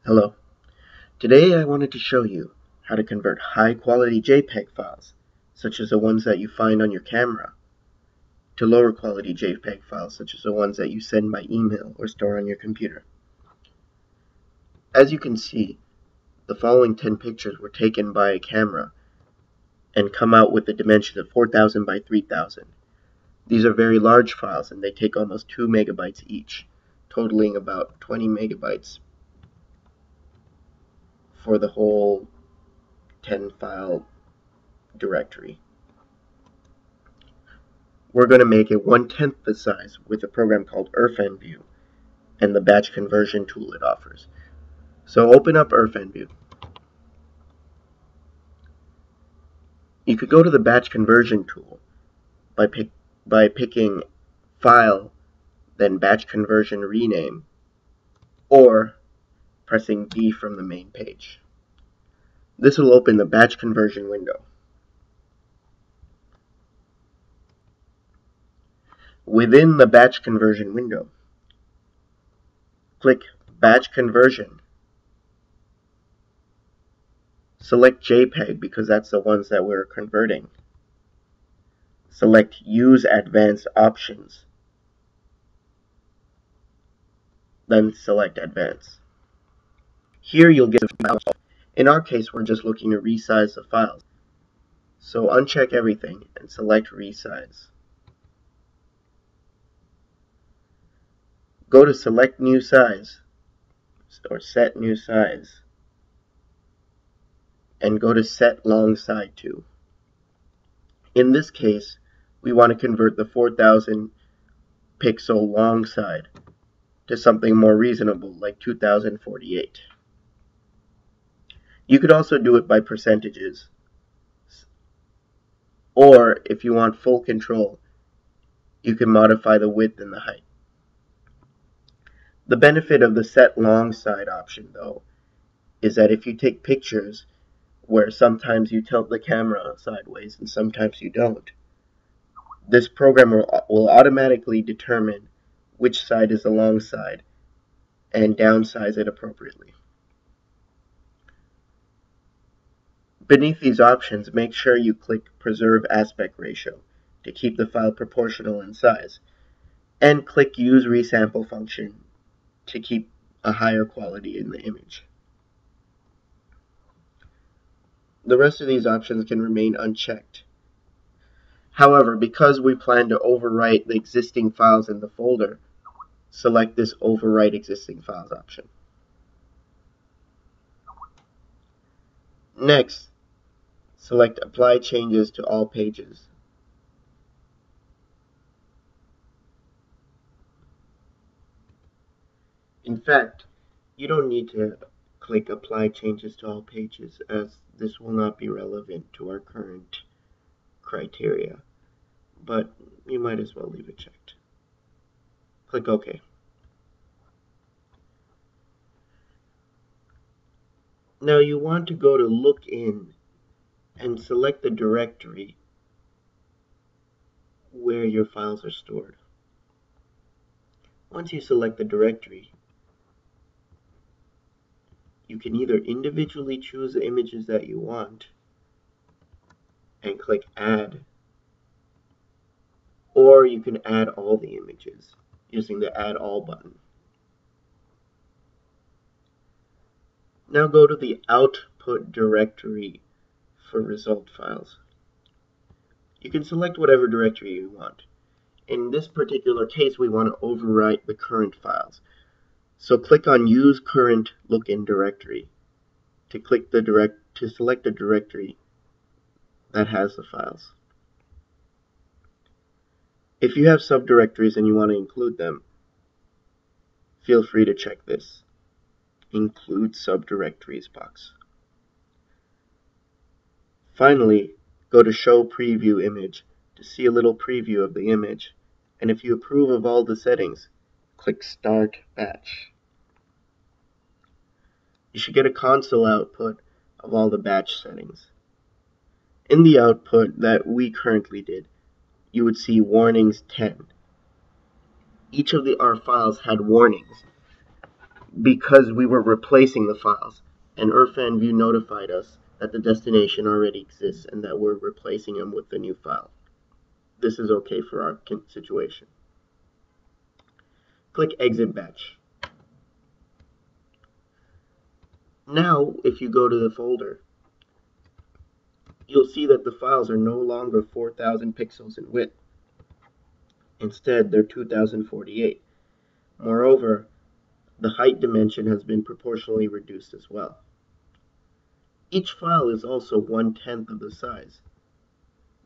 Hello. Today I wanted to show you how to convert high-quality JPEG files, such as the ones that you find on your camera, to lower-quality JPEG files, such as the ones that you send by email or store on your computer. As you can see, the following 10 pictures were taken by a camera and come out with a dimension of 4,000 by 3,000. These are very large files and they take almost 2 megabytes each, totaling about 20 megabytes for the whole 10 file directory. We're going to make it 1/10 the size with a program called Irfanview and the batch conversion tool it offers. So open up Irfanview. You could go to the batch conversion tool by picking File, then Batch Conversion Rename, or pressing D from the main page. This will open the batch conversion window. Within the batch conversion window, click Batch Conversion. Select JPEG because that's the ones that we're converting. Select Use Advanced Options. Then select Advanced. Here you'll get the files. In our case, we're just looking to resize the files. So uncheck everything and select Resize. Go to Select New Size or Set New Size and go to Set Long Side to. In this case, we want to convert the 4,000 pixel long side to something more reasonable like 2048. You could also do it by percentages, or if you want full control, you can modify the width and the height. The benefit of the set long side option, though, is that if you take pictures where sometimes you tilt the camera sideways and sometimes you don't, this program will automatically determine which side is the long side and downsize it appropriately. Beneath these options, make sure you click Preserve Aspect Ratio to keep the file proportional in size, and click Use Resample function to keep a higher quality in the image. The rest of these options can remain unchecked. However, because we plan to overwrite the existing files in the folder, select this Overwrite Existing Files option. Next, select Apply Changes to All Pages. In fact, you don't need to click Apply Changes to All Pages, as this will not be relevant to our current criteria, but you might as well leave it checked. Click OK. Now you want to go to Look In and select the directory where your files are stored. Once you select the directory, you can either individually choose the images that you want and click Add, or you can add all the images using the Add All button. Now go to the Output directory for result files. You can select whatever directory you want. In this particular case, we want to overwrite the current files. So click on Use Current Look-in Directory to select the directory that has the files. If you have subdirectories and you want to include them, feel free to check this Include Subdirectories box. Finally, go to Show Preview Image to see a little preview of the image, and if you approve of all the settings, click Start Batch. You should get a console output of all the batch settings. In the output that we currently did, you would see warnings 10. Each of our files had warnings, because we were replacing the files, and Irfanview notified us that the destination already exists and that we're replacing them with the new file. This is okay for our situation. Click Exit Batch. Now, if you go to the folder, you'll see that the files are no longer 4,000 pixels in width. Instead, they're 2,048. Moreover, the height dimension has been proportionally reduced as well. Each file is also 1/10 of the size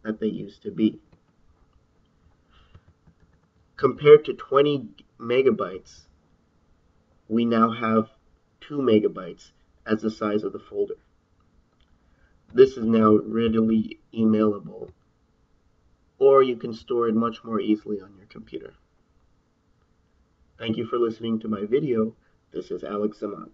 that they used to be. Compared to 20 megabytes, we now have 2 megabytes as the size of the folder. This is now readily emailable, or you can store it much more easily on your computer. Thank you for listening to my video. This is Alex Zaman.